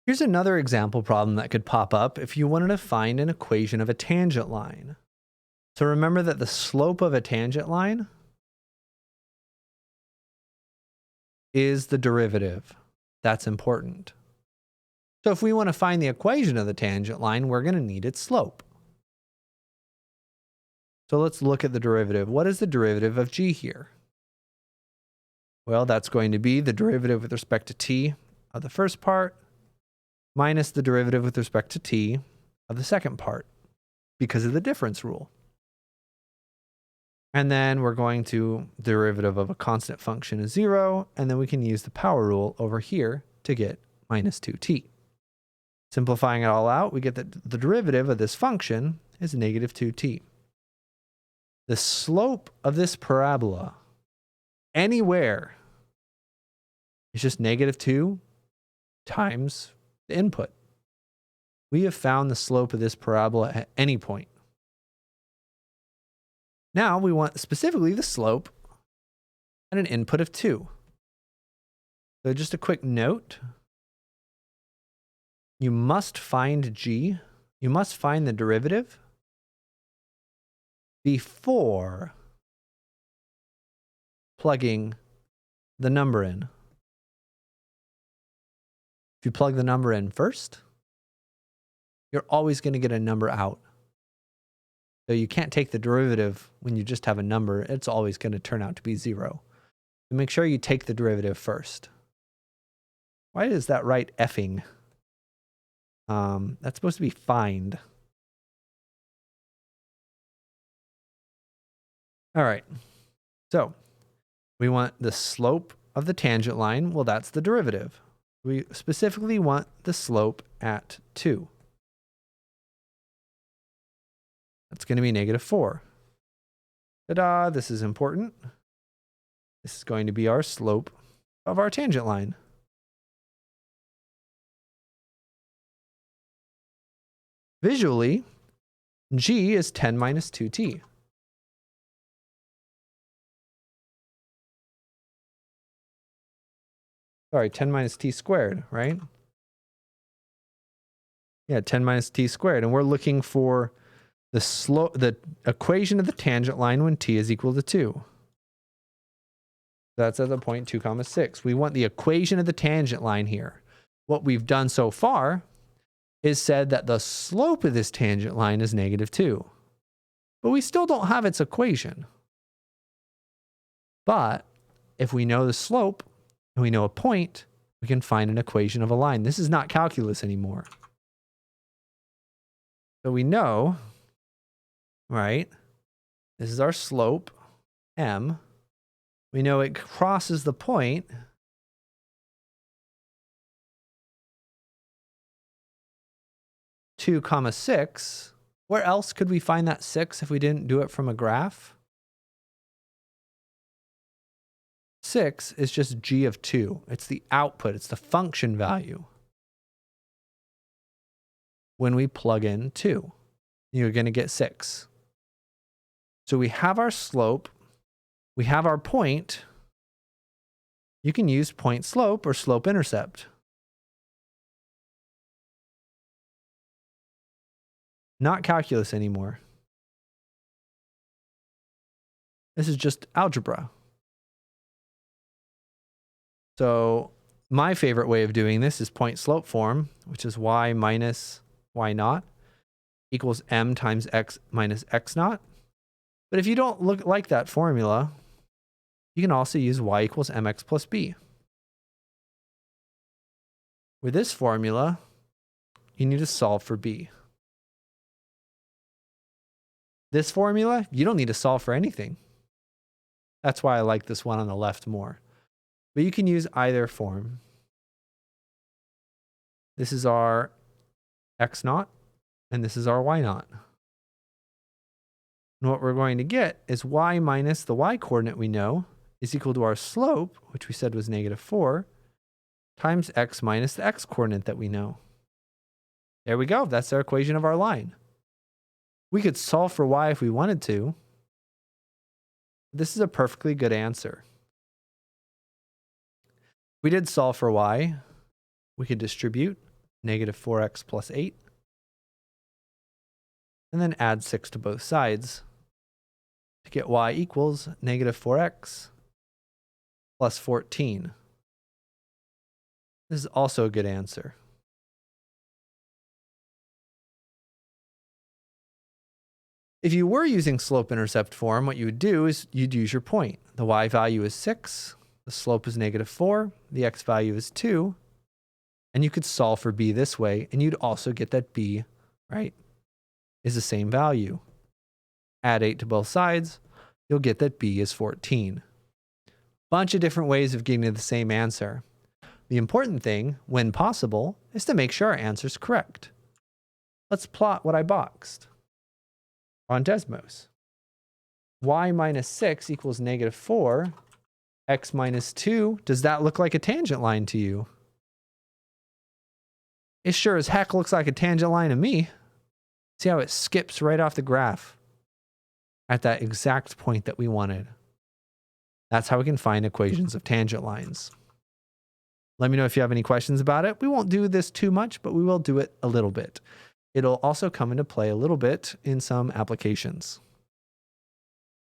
Here's another example problem that could pop up if you wanted to find an equation of a tangent line. So remember that the slope of a tangent line is the derivative. That's important. So if we want to find the equation of the tangent line, we're going to need its slope. So let's look at the derivative. What is the derivative of g here? Well, that's going to be the derivative with respect to t of the first part minus the derivative with respect to t of the second part because of the difference rule. And then we're going to derivative of a constant function is 0, and then we can use the power rule over here to get minus 2t. Simplifying it all out, we get that the derivative of this function is negative 2t. The slope of this parabola anywhere is just negative 2 times the input. We have found the slope of this parabola at any point. Now we want specifically the slope at an input of 2. So just a quick note. You must find g. You must find the derivative before plugging the number in. If you plug the number in first, you're always going to get a number out. So you can't take the derivative when you just have a number. It's always going to turn out to be 0. So make sure you take the derivative first. Why does that write effing? That's supposed to be find. All right. So we want the slope of the tangent line. Well, that's the derivative. We specifically want the slope at 2. That's going to be negative 4. Ta-da, this is important. This is going to be our slope of our tangent line. Visually, g is 10 minus 2t. Sorry, 10 minus t squared, right? Yeah, 10 minus t squared. And we're looking for the equation of the tangent line when t is equal to 2. That's at the point 2 comma 6. We want the equation of the tangent line here. What we've done so far is said that the slope of this tangent line is negative 2. But we still don't have its equation. But if we know the slope and we know a point, we can find an equation of a line. This is not calculus anymore. So we know, right? This is our slope, m. We know it crosses the point (2, 6). Where else could we find that 6 if we didn't do it from a graph? 6 is just g of 2. It's the output. It's the function value. When we plug in 2, you're going to get 6. So we have our slope. We have our point. You can use point slope or slope intercept. Not calculus anymore. This is just algebra. So my favorite way of doing this is point slope form, which is y minus y naught equals m times x minus x naught. But if you don't like that formula, you can also use y equals mx plus b. With this formula, you need to solve for b. This formula, you don't need to solve for anything. That's why I like this one on the left more. But you can use either form. This is our x naught, and this is our y naught. And what we're going to get is y minus the y coordinate we know is equal to our slope, which we said was negative 4, times x minus the x coordinate that we know. There we go. That's our equation of our line. We could solve for y if we wanted to. This is a perfectly good answer. If we did solve for y, we could distribute negative 4x plus 8. And then add 6 to both sides to get y equals negative 4x plus 14. This is also a good answer. If you were using slope-intercept form, what you would do is you'd use your point. The y value is 6, the slope is negative 4, the x value is 2, and you could solve for b this way, and you'd also get that b, right, is the same value. Add 8 to both sides, you'll get that b is 14. Bunch of different ways of getting to the same answer. The important thing, when possible, is to make sure our answer is correct. Let's plot what I boxed on Desmos. Y minus 6 equals negative 4. X minus 2, does that look like a tangent line to you? It sure as heck looks like a tangent line to me. See how it skips right off the graph at that exact point that we wanted. That's how we can find equations of tangent lines. Let me know if you have any questions about it. We won't do this too much, but we will do it a little bit. It'll also come into play a little bit in some applications.